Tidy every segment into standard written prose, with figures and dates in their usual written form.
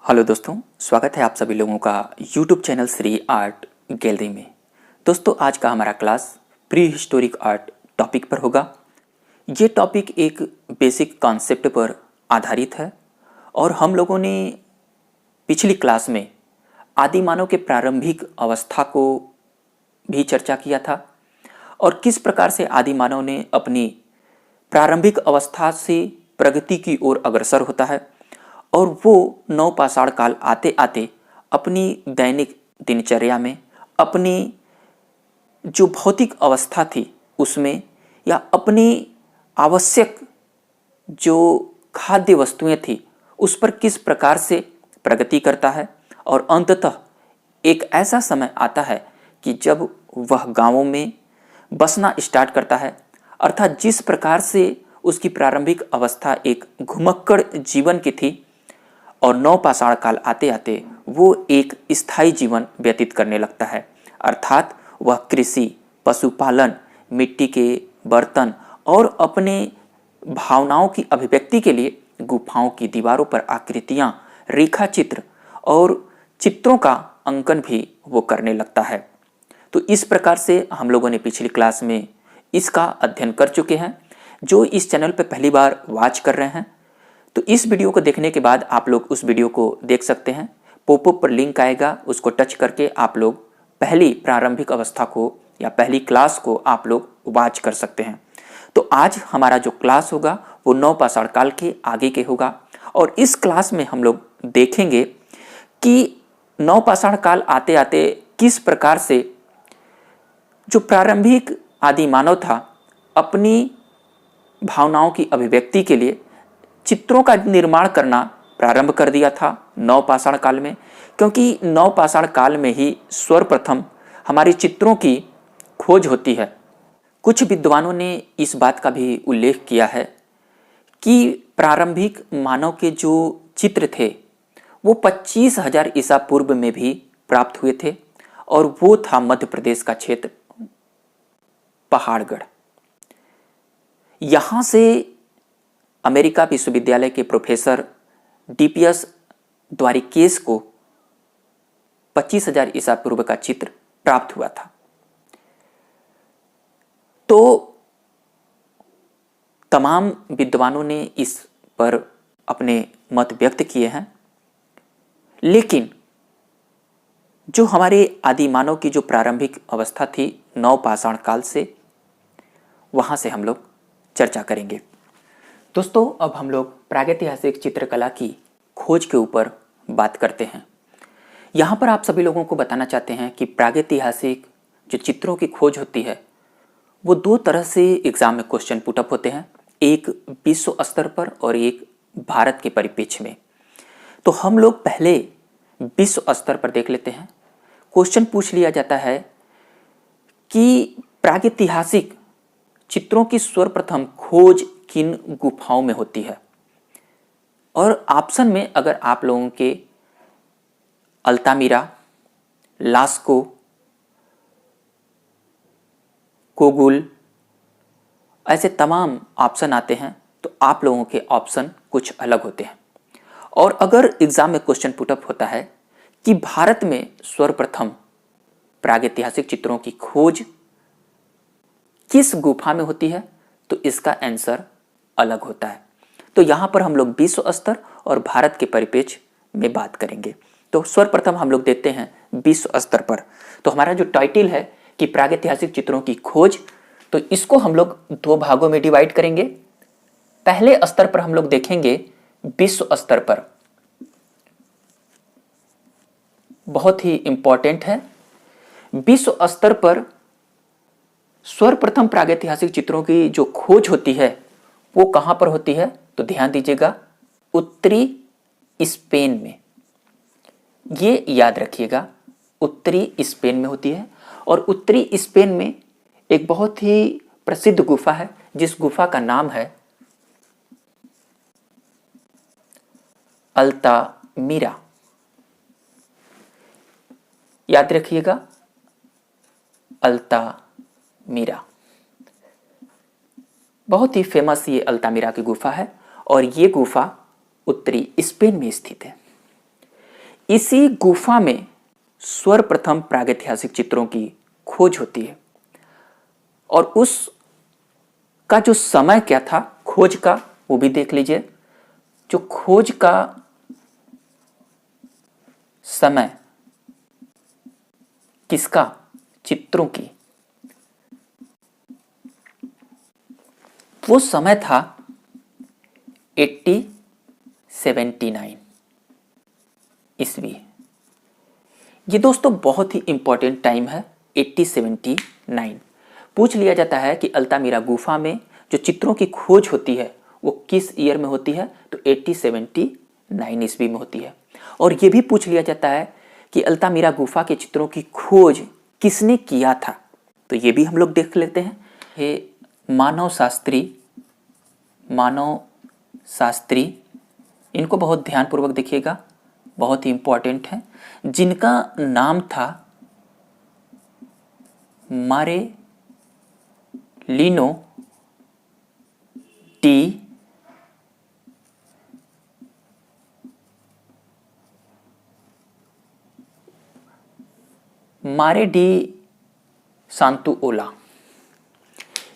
Hello दोस्तों, स्वागत है आप सभी लोगों का YouTube channel Shri art gallery में। दोस्तों, आज का हमारा class pre historic art topic पर होगा। ये टॉपिक एक बेसिक कॉन्सेप्ट पर आधारित है और हम लोगों ने पिछली क्लास में आदिमानव के प्रारंभिक अवस्था को भी चर्चा किया था और किस प्रकार से आदिमानव ने अपनी प्रारंभिक अवस्था से प्रगति की ओर अग्रसर होता है और वो नवपाषाण काल आते आते अपनी दैनिक दिनचर्या में अपनी जो भौतिक अवस्था थी उसमें या अपनी आवश्यक जो खाद्य वस्तुएं थी उस पर किस प्रकार से प्रगति करता है और अंततः एक ऐसा समय आता है कि जब वह गांवों में बसना स्टार्ट करता है। अर्थात जिस प्रकार से उसकी प्रारंभिक अवस्था एक घुमक्कड़ जीवन की थी और नवपाषाण काल आते आते वो एक स्थायी जीवन व्यतीत करने लगता है। अर्थात वह कृषि, पशुपालन, मिट्टी के बर्तन और अपने भावनाओं की अभिव्यक्ति के लिए गुफाओं की दीवारों पर आकृतियां, रेखा चित्र और चित्रों का अंकन भी वो करने लगता है। तो इस प्रकार से हम लोगों ने पिछली क्लास में इसका अध्ययन कर चुके हैं। जो इस चैनल पर पहली बार वॉच कर रहे हैं तो इस वीडियो को देखने के बाद आप लोग उस वीडियो को देख सकते हैं। पॉपअप पर लिंक आएगा, उसको टच करके आप लोग पहली प्रारंभिक अवस्था को या पहली क्लास को आप लोग वॉच कर सकते हैं। तो आज हमारा जो क्लास होगा वो नवपाषाण काल के आगे के होगा और इस क्लास में हम लोग देखेंगे कि नवपाषाण काल आते आते किस प्रकार से जो प्रारंभिक आदि मानव था अपनी भावनाओं की अभिव्यक्ति के लिए चित्रों का निर्माण करना प्रारंभ कर दिया था नवपाषाण काल में, क्योंकि नवपाषाण काल में ही सर्वप्रथम हमारी चित्रों की खोज होती है। कुछ विद्वानों ने इस बात का भी उल्लेख किया है कि प्रारंभिक मानव के जो चित्र थे वो 25,000 ईसा पूर्व में भी प्राप्त हुए थे और वो था मध्य प्रदेश का क्षेत्र पहाड़गढ़। यहाँ से अमेरिका विश्वविद्यालय के प्रोफेसर डीपीएस द्वारिकेश को 25,000 ईसा पूर्व का चित्र प्राप्त हुआ था। तो तमाम विद्वानों ने इस पर अपने मत व्यक्त किए हैं, लेकिन जो हमारे आदि मानव की जो प्रारंभिक अवस्था थी नवपाषाण काल से, वहां से हम लोग चर्चा करेंगे। दोस्तों, अब हम लोग प्रागैतिहासिक चित्रकला की खोज के ऊपर बात करते हैं। यहाँ पर आप सभी लोगों को बताना चाहते हैं कि प्रागैतिहासिक जो चित्रों की खोज होती है वो दो तरह से एग्जाम में क्वेश्चन पुटअप होते हैं, एक विश्व स्तर पर और एक भारत के परिप्रेक्ष्य में। तो हम लोग पहले विश्व स्तर पर देख लेते हैं। क्वेश्चन पूछ लिया जाता है कि प्रागैतिहासिक चित्रों की सर्वप्रथम खोज किन गुफाओं में होती है, और ऑप्शन में अगर आप लोगों के अल्तामिरा, लास्को, कोगुल ऐसे तमाम ऑप्शन आते हैं तो आप लोगों के ऑप्शन कुछ अलग होते हैं। और अगर एग्जाम में क्वेश्चन पुटअप होता है कि भारत में सर्वप्रथम प्रागैतिहासिक चित्रों की खोज किस गुफा में होती है तो इसका आंसर अलग होता है। तो यहाँ पर हम लोग विश्व स्तर और भारत के परिप्रेक्ष्य में बात करेंगे। तो सर्वप्रथम हम लोग देखते हैं विश्व स्तर पर। तो हमारा जो टाइटल है कि प्रागैतिहासिक चित्रों की खोज, तो इसको हम लोग दो भागों में डिवाइड करेंगे। पहले स्तर पर हम लोग देखेंगे विश्व स्तर पर, बहुत ही इंपॉर्टेंट है। विश्व स्तर पर सर्वप्रथम प्रागैतिहासिक चित्रों की जो खोज होती है वो कहां पर होती है, तो ध्यान दीजिएगा, उत्तरी स्पेन में। ये याद रखिएगा, उत्तरी स्पेन में होती है। और उत्तरी स्पेन में एक बहुत ही प्रसिद्ध गुफा है जिस गुफा का नाम है अल्तामिरा। याद रखिएगा, अल्तामिरा बहुत ही फेमस ये अल्तामिरा की गुफा है और ये गुफा उत्तरी स्पेन में स्थित है। इसी गुफा में सर्वप्रथम प्रागैतिहासिक चित्रों की खोज होती है। और उस का जो समय क्या था खोज का, वो भी देख लीजिए। जो खोज का समय किसका, चित्रों की, वो समय था 8079 ईस्वी। ये दोस्तों बहुत ही इंपॉर्टेंट टाइम है 8079। पूछ लिया जाता है कि अल्तामिरा गुफा में जो चित्रों की खोज होती है वो किस ईयर में होती है, तो 8079 ईस्वी में होती है। और ये भी पूछ लिया जाता है कि अल्तामिरा गुफा के चित्रों की खोज किसने किया था, तो ये भी हम लोग देख लेते हैं। ये मानव शास्त्री, इनको बहुत ध्यानपूर्वक देखिएगा, बहुत ही इंपॉर्टेंट है, जिनका नाम था मारेलिनो डी सांतुओला।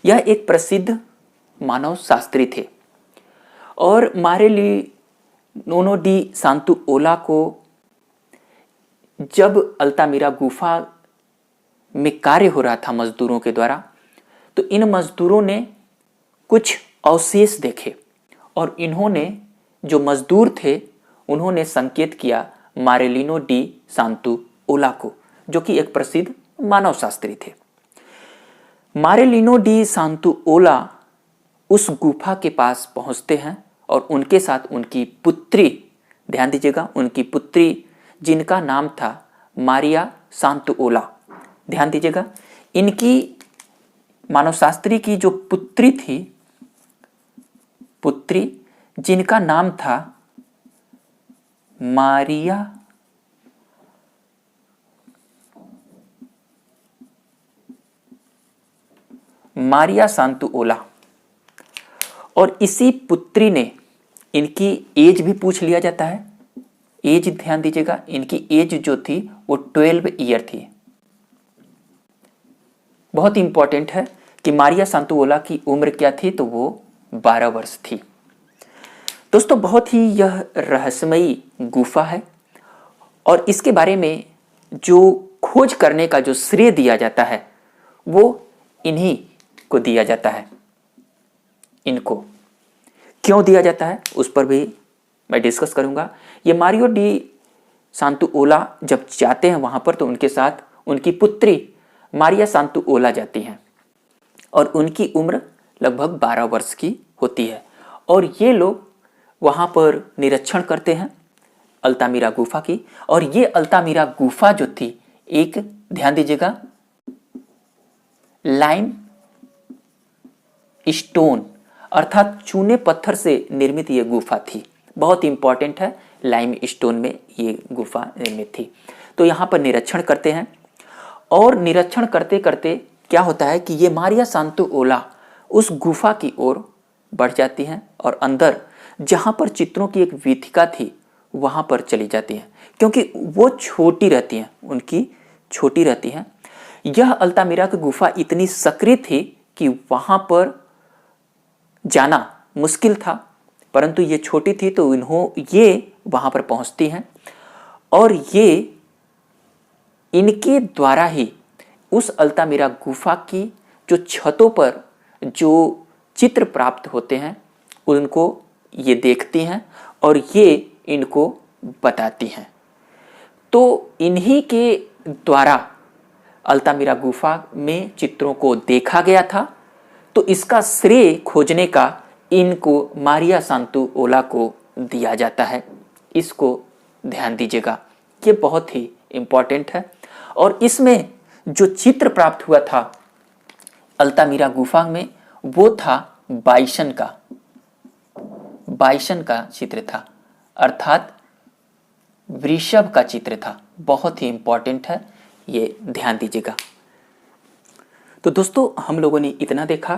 यह एक प्रसिद्ध मानव शास्त्री थे। और मारेलिनो डी सांतुओला को जब अल्तामिरा गुफा में कार्य हो रहा था मजदूरों के द्वारा, तो इन मजदूरों ने कुछ अवशेष देखे और इन्होंने, जो मजदूर थे, उन्होंने संकेत किया मारेलिनो डी सांतुओला को, जो कि एक प्रसिद्ध मानव शास्त्री थे। मारेलिनो डी सांतुओला उस गुफा के पास पहुंचते हैं और उनके साथ उनकी पुत्री, ध्यान दीजिएगा, उनकी पुत्री जिनका नाम था मारिया सांतुओला, ध्यान दीजिएगा, इनकी मानवशास्त्री की जो पुत्री थी, पुत्री जिनका नाम था मारिया सांतुओला। और इसी पुत्री ने, इनकी एज भी पूछ लिया जाता है, एज ध्यान दीजिएगा, इनकी एज जो थी वो 12 ईयर थी। बहुत इंपॉर्टेंट है कि मारिया सांतुओला की उम्र क्या थी, तो वो 12 वर्ष थी। दोस्तों बहुत ही यह रहस्यमयी गुफा है और इसके बारे में जो खोज करने का जो श्रेय दिया जाता है वो इन्हीं को दिया जाता है। इनको क्यों दिया जाता है उस पर भी मैं डिस्कस करूंगा। ये मारियो डी सांतुओला जब जाते हैं वहां पर, तो उनके साथ उनकी पुत्री मारिया सांतुओला जाती हैं और उनकी उम्र लगभग 12 वर्ष की होती है। और ये लोग वहां पर निरीक्षण करते हैं अल्तामिरा गुफा की। और ये अल्तामिरा गुफा जो थी, एक ध्यान दीजिएगा, लाइम स्टोन अर्थात चूने पत्थर से निर्मित ये गुफा थी। बहुत इंपॉर्टेंट है, लाइम स्टोन में ये गुफा निर्मित थी। तो यहाँ पर निरीक्षण करते हैं और निरीक्षण करते करते क्या होता है कि ये मारिया सांतुओला उस गुफा की ओर बढ़ जाती हैं और अंदर जहाँ पर चित्रों की एक वीथिका थी वहाँ पर चली जाती हैं, क्योंकि वो छोटी रहती हैं, उनकी छोटी रहती हैं। यह अल्तामिरा की गुफा इतनी सक्रिय थी कि वहाँ पर जाना मुश्किल था, परंतु ये छोटी थी तो ये वहाँ पर पहुँचती हैं और ये इनके द्वारा ही उस अल्तामिरा गुफा की जो छतों पर जो चित्र प्राप्त होते हैं उनको ये देखती हैं और ये इनको बताती हैं। तो इन्हीं के द्वारा अल्तामिरा गुफा में चित्रों को देखा गया था। तो इसका श्रेय खोजने का इनको मारिया सांतुओला को दिया जाता है। इसको ध्यान दीजिएगा, ये बहुत ही इंपॉर्टेंट है। और इसमें जो चित्र प्राप्त हुआ था अल्तामिरा गुफा में वो था बाइसन का चित्र था, अर्थात वृषभ का चित्र था। बहुत ही इंपॉर्टेंट है, ये ध्यान दीजिएगा। तो दोस्तों हम लोगों ने इतना देखा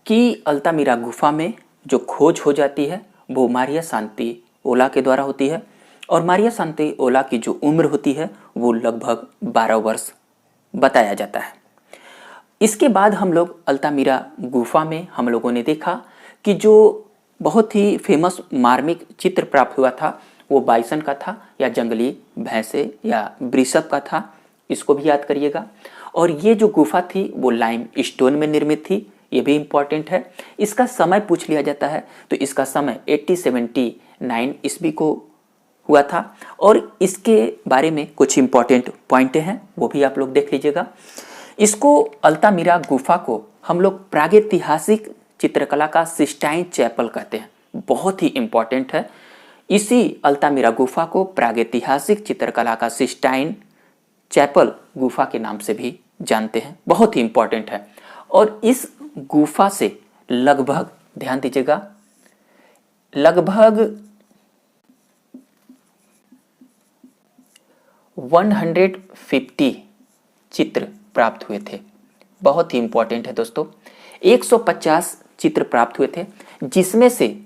कि अल्तामिरा गुफा में जो खोज हो जाती है वो मारिया सांतुओला के द्वारा होती है और मारिया सांतेओला की जो उम्र होती है वो लगभग 12 वर्ष बताया जाता है। इसके बाद हम लोग अल्तामिरा गुफा में हम लोगों ने देखा कि जो बहुत ही फेमस मार्मिक चित्र प्राप्त हुआ था वो बाइसन का था या जंगली भैंसे या वृषभ का था, इसको भी याद करिएगा। और ये जो गुफा थी वो लाइम स्टोन में निर्मित थी, ये भी इम्पॉर्टेंट है। इसका समय पूछ लिया जाता है तो इसका समय 1879 ईस्वी को हुआ था। और इसके बारे में कुछ इम्पॉर्टेंट पॉइंटें हैं, वो भी आप लोग देख लीजिएगा। इसको अल्तामिरा गुफा को हम लोग प्रागैतिहासिक चित्रकला का सिस्टाइन चैपल कहते हैं, बहुत ही इम्पॉर्टेंट है। इसी अल्तामिरा गुफा को प्रागैतिहासिक चित्रकला का सिस्टाइन चैपल गुफा के नाम से भी जानते हैं, बहुत ही इम्पॉर्टेंट है। और इस गुफा से लगभग, ध्यान दीजिएगा, लगभग 150 चित्र प्राप्त हुए थे, बहुत ही इम्पॉर्टेंट है दोस्तों। 150 चित्र प्राप्त हुए थे, जिसमें से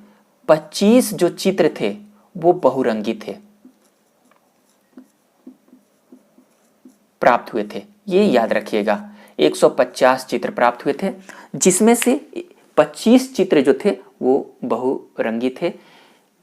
25 जो चित्र थे वो बहुरंगी थे, प्राप्त हुए थे, ये याद रखिएगा। 150 चित्र प्राप्त हुए थे, जिसमें से 25 चित्र जो थे वो बहुरंगी थे।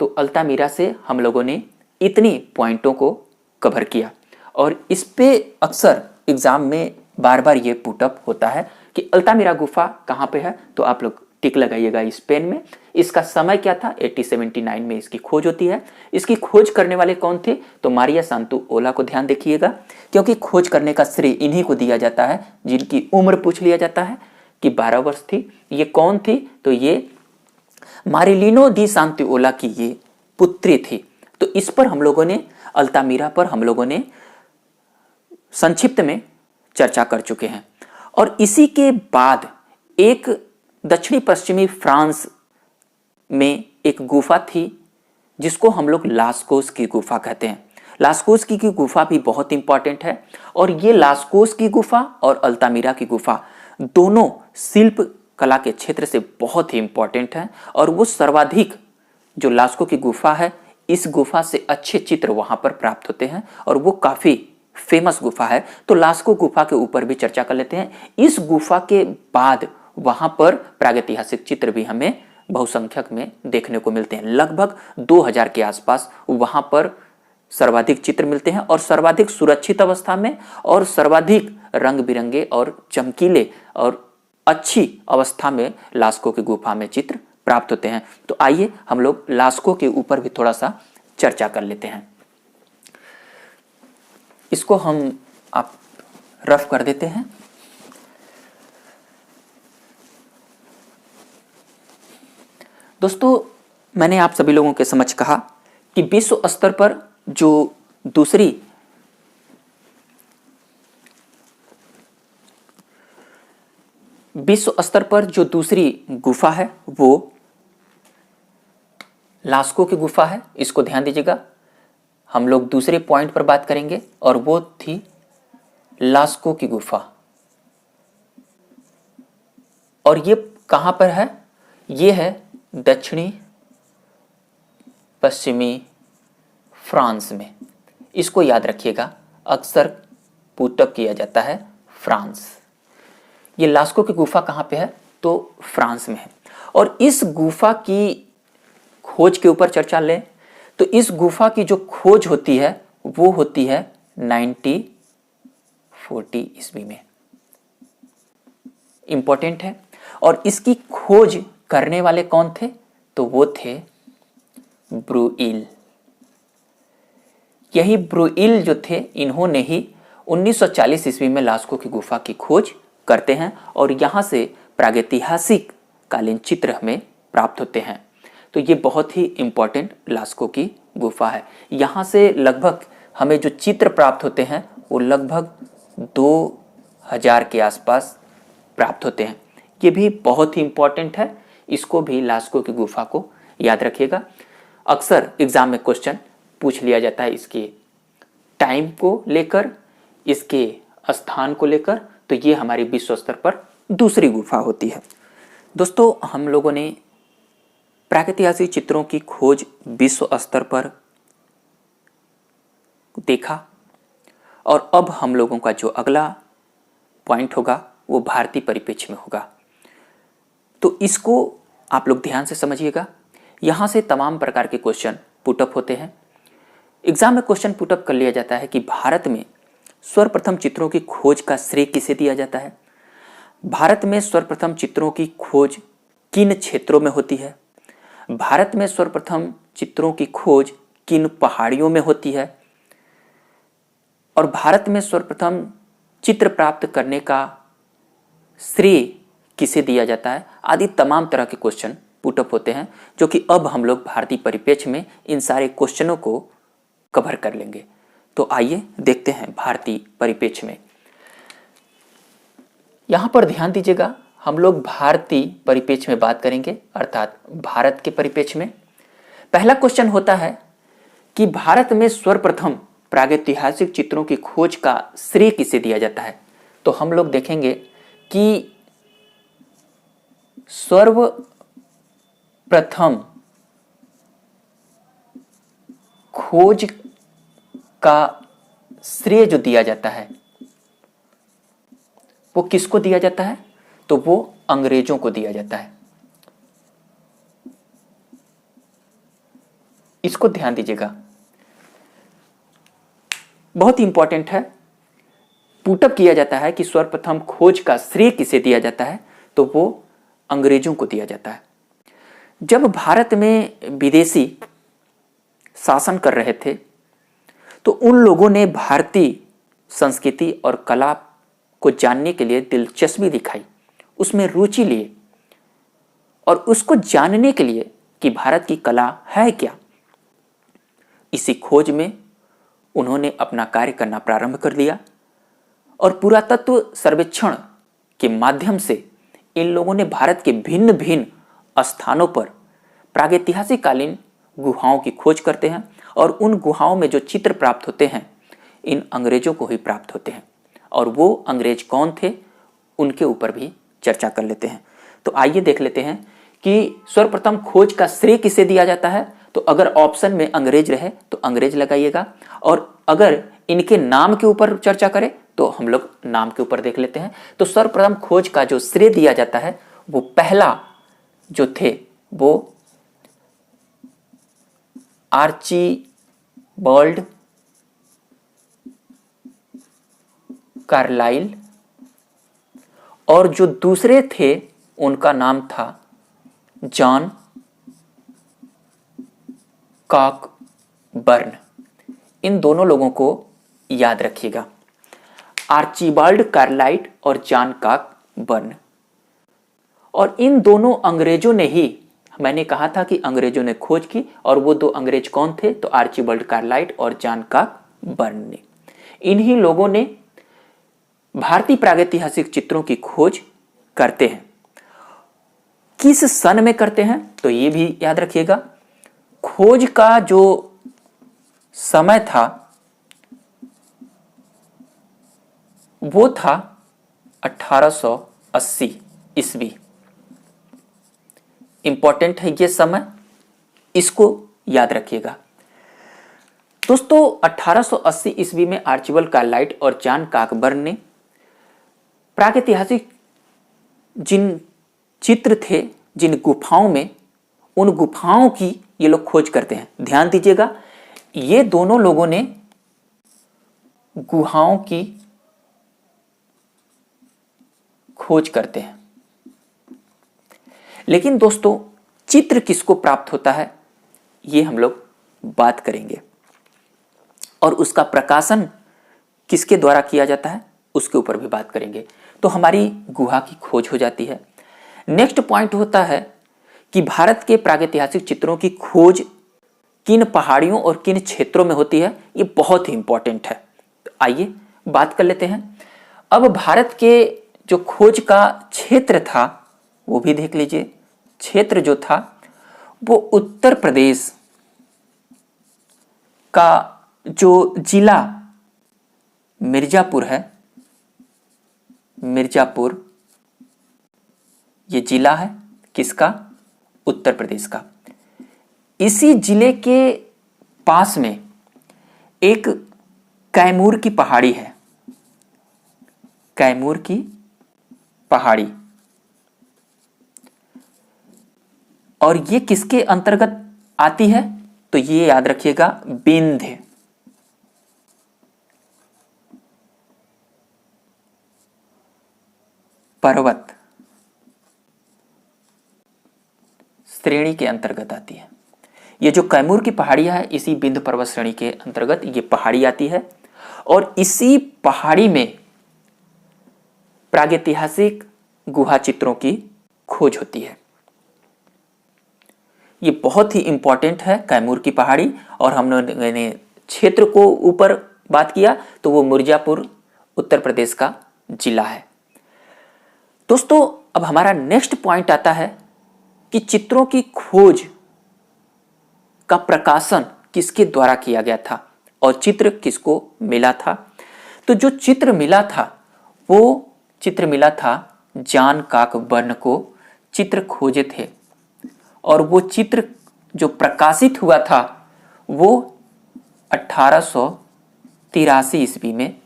तो अल्तामिरा से हम लोगों ने इतनी पॉइंटों को कवर किया। और इस पे अक्सर एग्जाम में बार बार ये पुटअप होता है कि अल्तामिरा गुफा कहाँ पे है, तो आप लोग टिक लगाइएगा इस पेन में। इसका समय क्या था, 1879 में इसकी खोज होती है। इसकी खोज करने वाले कौन थे, तो मारिया सांतेओला को ध्यान देखिएगा, क्योंकि खोज करने का श्रेय इन्हीं को दिया जाता है जिनकी उम्र पूछ लिया जाता है कि 12 वर्ष थी। ये कौन थी, तो ये मारिलिनो दी सांतेओला की ये पुत्री थी। तो इस पर हम लोगों ने, अल्तामिरा पर हम लोगों ने संक्षिप्त में चर्चा कर चुके हैं। और इसी के बाद एक दक्षिणी पश्चिमी फ्रांस में एक गुफा थी जिसको हम लोग लास्कोस की गुफा कहते हैं। लास्कोस की गुफा भी बहुत इंपॉर्टेंट है। और ये लास्कोस की गुफा और अल्तामिरा की गुफा दोनों शिल्प कला के क्षेत्र से बहुत ही इंपॉर्टेंट है। और वो सर्वाधिक, जो लास्को की गुफा है, इस गुफा से अच्छे चित्र वहां पर प्राप्त होते हैं और वो काफी फेमस गुफा है। तो लास्को गुफा के ऊपर भी चर्चा कर लेते हैं। इस गुफा के बाद वहां पर प्रागैतिहासिक चित्र भी हमें बहुसंख्यक में देखने को मिलते हैं। लगभग 2000 के आसपास वहां पर सर्वाधिक चित्र मिलते हैं और सर्वाधिक सुरक्षित अवस्था में और सर्वाधिक रंग बिरंगे और चमकीले और अच्छी अवस्था में लास्को की गुफा में चित्र प्राप्त होते हैं। तो आइए हम लोग लास्को के ऊपर भी थोड़ा सा चर्चा कर लेते हैं। इसको हम आप रफ कर देते हैं। दोस्तों, मैंने आप सभी लोगों के समक्ष कहा कि विश्व स्तर पर जो दूसरी गुफा है वो लास्को की गुफा है। इसको ध्यान दीजिएगा, हम लोग दूसरे पॉइंट पर बात करेंगे और वो थी लास्को की गुफा। और ये कहां पर है, ये है दक्षिणी पश्चिमी फ्रांस में। इसको याद रखिएगा, अक्सर पुटअप किया जाता है फ्रांस। ये लास्को की गुफा कहां पे है, तो फ्रांस में है। और इस गुफा की खोज के ऊपर चर्चा लें तो इस गुफा की जो खोज होती है वो होती है 1940 ईस्वी में, इंपॉर्टेंट है। और इसकी खोज करने वाले कौन थे, तो वो थे ब्रुइल। यही ब्रुइल जो थे, इन्होंने ही 1940 ईस्वी में लास्को की गुफा की खोज करते हैं और यहां से प्रागैतिहासिक कालीन चित्र हमें प्राप्त होते हैं। तो ये बहुत ही इंपॉर्टेंट लास्को की गुफा है। यहाँ से लगभग हमें जो चित्र प्राप्त होते हैं वो लगभग 2000 के आसपास प्राप्त होते हैं। ये भी बहुत ही इंपॉर्टेंट है, इसको भी लास्को की गुफा को याद रखिएगा। अक्सर एग्जाम में क्वेश्चन पूछ लिया जाता है इसके टाइम को लेकर, इसके स्थान को लेकर। तो ये हमारी विश्व स्तर पर दूसरी गुफा होती है। दोस्तों, हम लोगों ने प्रागैतिहासिक चित्रों की खोज विश्व स्तर पर देखा। और अब हम लोगों का जो अगला पॉइंट होगा वो भारतीय परिप्रेक्ष्य में होगा। तो इसको आप लोग ध्यान से समझिएगा। यहाँ से तमाम प्रकार के क्वेश्चन पुटअप होते हैं। एग्जाम में क्वेश्चन पुटअप कर लिया जाता है कि भारत में सर्वप्रथम चित्रों की खोज का श्रेय किसे दिया जाता है, भारत में सर्वप्रथम चित्रों की खोज किन क्षेत्रों में होती है, भारत में सर्वप्रथम चित्रों की खोज किन पहाड़ियों में होती है, और भारत में सर्वप्रथम चित्र प्राप्त करने का श्रेय किसे दिया जाता है, आदि तमाम तरह के क्वेश्चन पुटअप होते हैं, जो कि अब हम लोग भारतीय परिप्रेक्ष्य में इन सारे क्वेश्चनों को कवर कर लेंगे। तो आइए देखते हैं भारतीय परिप्रेक्ष्य में। यहां पर ध्यान दीजिएगा, हम लोग भारतीय परिप्रेक्ष्य में बात करेंगे, अर्थात भारत के परिप्रेक्ष्य में। पहला क्वेश्चन होता है कि भारत में सर्वप्रथम प्रागैतिहासिक चित्रों की खोज का श्रेय किसे दिया जाता है। तो हम लोग देखेंगे कि सर्वप्रथम खोज का श्रेय जो दिया जाता है वो किसको दिया जाता है, तो वो अंग्रेजों को दिया जाता है। इसको ध्यान दीजिएगा, बहुत इंपॉर्टेंट है। पुटअप किया जाता है कि सर्वप्रथम खोज का श्रेय किसे दिया जाता है, तो वो अंग्रेजों को दिया जाता है। जब भारत में विदेशी शासन कर रहे थे तो उन लोगों ने भारतीय संस्कृति और कला को जानने के लिए दिलचस्पी दिखाई, उसमें रुचि लिए, और उसको जानने के लिए कि भारत की कला है क्या। इसी खोज में उन्होंने अपना कार्य करना प्रारंभ कर दिया, और पुरातत्व सर्वेक्षण के माध्यम से इन लोगों ने भारत के भिन्न भिन्न स्थानों पर प्रागैतिहासिक कालीन गुहाओं की खोज करते हैं, और उन गुहाओं में जो चित्र प्राप्त होते हैं इन अंग्रेजों को ही प्राप्त होते हैं। और वो अंग्रेज कौन थे उनके ऊपर भी चर्चा कर लेते हैं। तो आइए देख लेते हैं कि सर्वप्रथम खोज का श्रेय किसे दिया जाता है। तो अगर ऑप्शन में अंग्रेज रहे तो अंग्रेज लगाइएगा, और अगर इनके नाम के ऊपर चर्चा करें तो हम लोग नाम के ऊपर देख लेते हैं। तो सर्वप्रथम खोज का जो श्रेय दिया जाता है वो पहला जो थे वो आर्चीबाल्ड कार्लाइल, और जो दूसरे थे उनका नाम था जॉन कॉकबर्न। इन दोनों लोगों को याद रखिएगा, आर्चीबाल्ड कार्लाइल और जॉन कॉकबर्न। और इन दोनों अंग्रेजों ने ही, मैंने कहा था कि अंग्रेजों ने खोज की, और वो दो अंग्रेज कौन थे, तो आर्चीबाल्ड कार्लाइल और जॉन कॉकबर्न ने। इन्हीं लोगों ने भारतीय प्रागैतिहासिक चित्रों की खोज करते हैं। किस सन में करते हैं तो ये भी याद रखिएगा, खोज का जो समय था वो था 1880 ईस्वी। इंपॉर्टेंट है ये समय, इसको याद रखिएगा। दोस्तों 1880 ईस्वी में आर्चीबाल्ड कार्लाइल और जॉन कॉकबर्न ने प्रागैतिहासिक जिन चित्र थे जिन गुफाओं में, उन गुफाओं की ये लोग खोज करते हैं। ध्यान दीजिएगा, ये दोनों लोगों ने गुहाओं की खोज करते हैं। लेकिन दोस्तों चित्र किसको प्राप्त होता है ये हम लोग बात करेंगे, और उसका प्रकाशन किसके द्वारा किया जाता है उसके ऊपर भी बात करेंगे। तो हमारी गुहा की खोज हो जाती है। नेक्स्ट पॉइंट होता है कि भारत के प्रागैतिहासिक चित्रों की खोज किन पहाड़ियों और किन क्षेत्रों में होती है, ये बहुत ही इंपॉर्टेंट है। तो आइए बात कर लेते हैं। अब भारत के जो खोज का क्षेत्र था वो भी देख लीजिए। क्षेत्र जो था वो उत्तर प्रदेश का जो जिला मिर्जापुर है, मिर्जापुर ये जिला है किसका, उत्तर प्रदेश का। इसी जिले के पास में एक कैमूर की पहाड़ी है, कैमूर की पहाड़ी, और ये किसके अंतर्गत आती है? तो ये याद रखिएगा, विंध्य पर्वत श्रेणी के अंतर्गत आती है। ये जो कैमूर की पहाड़ियां है, इसी विंध्य पर्वत श्रेणी के अंतर्गत ये पहाड़ी आती है, और इसी पहाड़ी में प्रागैतिहासिक गुहा चित्रों की खोज होती है। ये बहुत ही इंपॉर्टेंट है कैमूर की पहाड़ी, और हमने क्षेत्र को ऊपर बात किया तो वो मिर्जापुर उत्तर प्रदेश का जिला है। दोस्तों, अब हमारा नेक्स्ट पॉइंट आता है कि चित्रों की खोज का प्रकाशन किसके द्वारा किया गया था और चित्र किसको मिला था। तो जो चित्र मिला था वो चित्र मिला था जॉन कॉकबर्न को। चित्र खोजे थे और वो चित्र जो प्रकाशित हुआ था वो 1883 ईस्वी में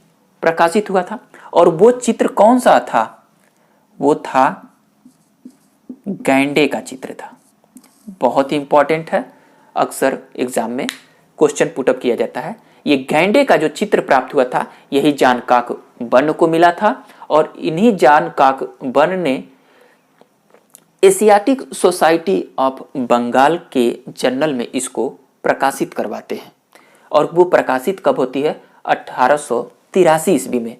प्रकाशित हुआ था। और वो चित्र कौन सा था? वो था गैंडे का चित्र था। बहुत ही इंपॉर्टेंट है, अक्सर एग्जाम में क्वेश्चन पुटअप किया जाता है। ये गैंडे का जो चित्र प्राप्त हुआ था यही जॉन कॉकबर्न को मिला था, और इन्हीं जॉन कॉकबर्न ने एशियाटिक सोसाइटी ऑफ बंगाल के जर्नल में इसको प्रकाशित करवाते हैं। और वो प्रकाशित कब होती है? 1883 ईस्वी में।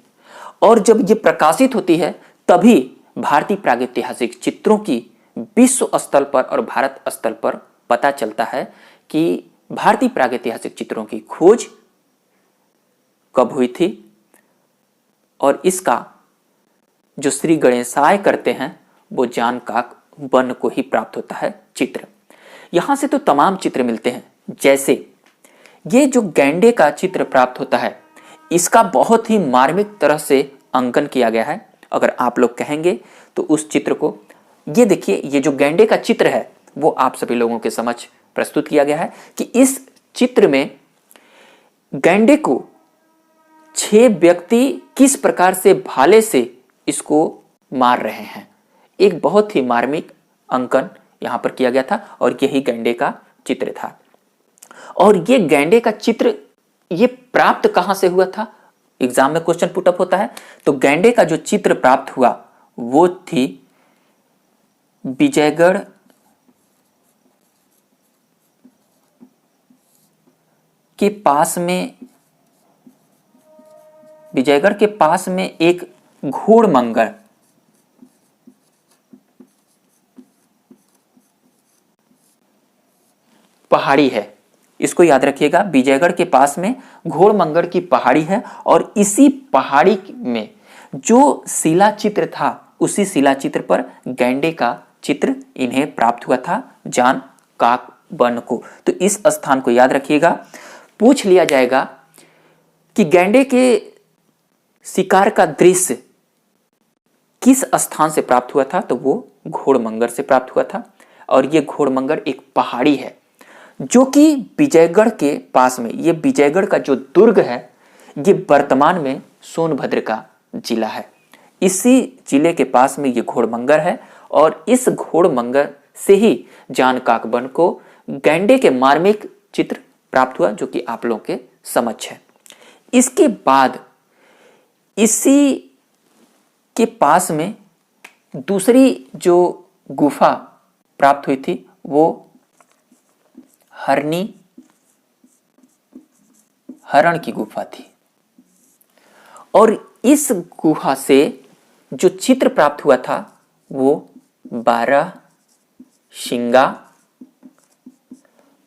और जब ये प्रकाशित होती है तभी भारतीय प्रागैतिहासिक चित्रों की विश्व स्तर पर और भारत स्तर पर पता चलता है कि भारतीय प्रागैतिहासिक चित्रों की खोज कब हुई थी, और इसका जो श्री गणेशाय करते हैं वो जॉन कॉकबर्न को ही प्राप्त होता है चित्र। यहां से तो तमाम चित्र मिलते हैं, जैसे ये जो गैंडे का चित्र प्राप्त होता है इसका बहुत ही मार्मिक तरह से अंकन किया गया है। अगर आप लोग कहेंगे तो उस चित्र को, ये देखिए, ये जो गैंडे का चित्र है वो आप सभी लोगों के समक्ष प्रस्तुत किया गया है कि इस चित्र में गैंडे को 6 व्यक्ति किस प्रकार से भाले से इसको मार रहे हैं। एक बहुत ही मार्मिक अंकन यहां पर किया गया था, और यही गैंडे का चित्र था। और ये गैंडे का चित्र ये प्राप्त कहां से हुआ था? एग्जाम में क्वेश्चन पुटअप होता है। तो गैंडे का जो चित्र प्राप्त हुआ वो थी विजयगढ़ के पास में, विजयगढ़ के पास में एक घोड़मंगल पहाड़ी है। इसको याद रखिएगा, विजयगढ़ के पास में घोड़मंगल की पहाड़ी है, और इसी पहाड़ी में जो शिला चित्र था उसी शिला चित्र पर गैंडे का चित्र इन्हें प्राप्त हुआ था जॉन कॉकबर्न को। तो इस स्थान को याद रखिएगा। पूछ लिया जाएगा कि गैंडे के शिकार का दृश्य किस स्थान से प्राप्त हुआ था, तो वो घोड़मंगल से प्राप्त हुआ था। और ये घोड़मंगल एक पहाड़ी है जो कि विजयगढ़ के पास में, ये विजयगढ़ का जो दुर्ग है ये वर्तमान में सोनभद्र का जिला है। इसी जिले के पास में ये घोड़मंगल है, और इस घोड़मंगल से ही जॉन कॉकबर्न को गैंडे के मार्मिक चित्र प्राप्त हुआ, जो कि आप लोगों के समक्ष है। इसके बाद इसी के पास में दूसरी जो गुफा प्राप्त हुई थी वो हरण की गुफा थी। और इस गुफा से जो चित्र प्राप्त हुआ था वो 12 शिंगा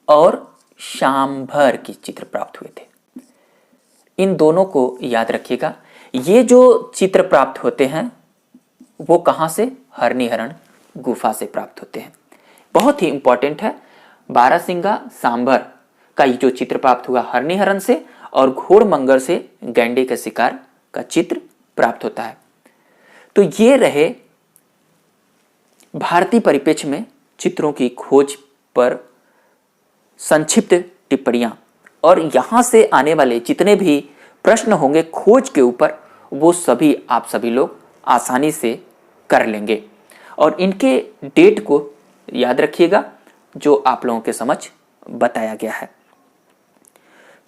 और शांभर की चित्र प्राप्त हुए थे। इन दोनों को याद रखिएगा। ये जो चित्र प्राप्त होते हैं वो कहां से? हरण गुफा से प्राप्त होते हैं। बहुत ही इंपॉर्टेंट है। 12 शिंगा सांभर का जो चित्र प्राप्त हुआ हरण से, और घोड़मंगल से गैंडे के शिकार का चित्र प्राप्त होता है। तो ये रहे भारतीय परिप्रेक्ष्य में चित्रों की खोज पर संक्षिप्त टिप्पणियां। और यहां से आने वाले जितने भी प्रश्न होंगे खोज के ऊपर, वो सभी आप सभी लोग आसानी से कर लेंगे। और इनके डेट को याद रखिएगा जो आप लोगों के समझ बताया गया है।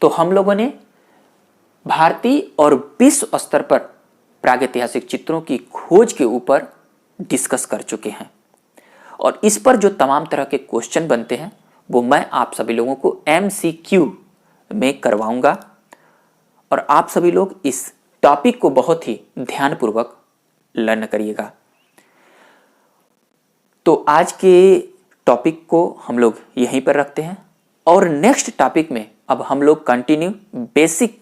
तो हम लोगों ने भारतीय और विश्व स्तर पर प्रागैतिहासिक चित्रों की खोज के ऊपर डिस्कस कर चुके हैं, और इस पर जो तमाम तरह के क्वेश्चन बनते हैं वो मैं आप सभी लोगों को MCQ में करवाऊंगा, और आप सभी लोग इस टॉपिक को बहुत ही ध्यानपूर्वक लर्न करिएगा। तो आज के टॉपिक को हम लोग यहीं पर रखते हैं, और नेक्स्ट टॉपिक में अब हम लोग कंटिन्यू बेसिक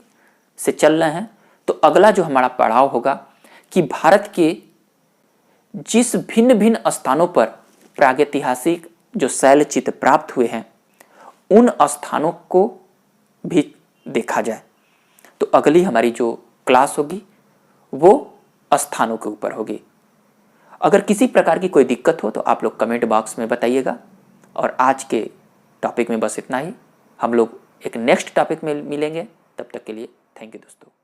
से चल रहे हैं। तो अगला जो हमारा पड़ाव होगा कि भारत के जिस भिन्न भिन्न स्थानों पर प्रागैतिहासिक जो शैलचित्र प्राप्त हुए हैं उन स्थानों को भी देखा जाए। तो अगली हमारी जो क्लास होगी वो स्थानों के ऊपर होगी। अगर किसी प्रकार की कोई दिक्कत हो तो आप लोग कमेंट बॉक्स में बताइएगा। और आज के टॉपिक में बस इतना ही। हम लोग एक नेक्स्ट टॉपिक में मिलेंगे, तब तक के लिए थैंक यू दोस्तों।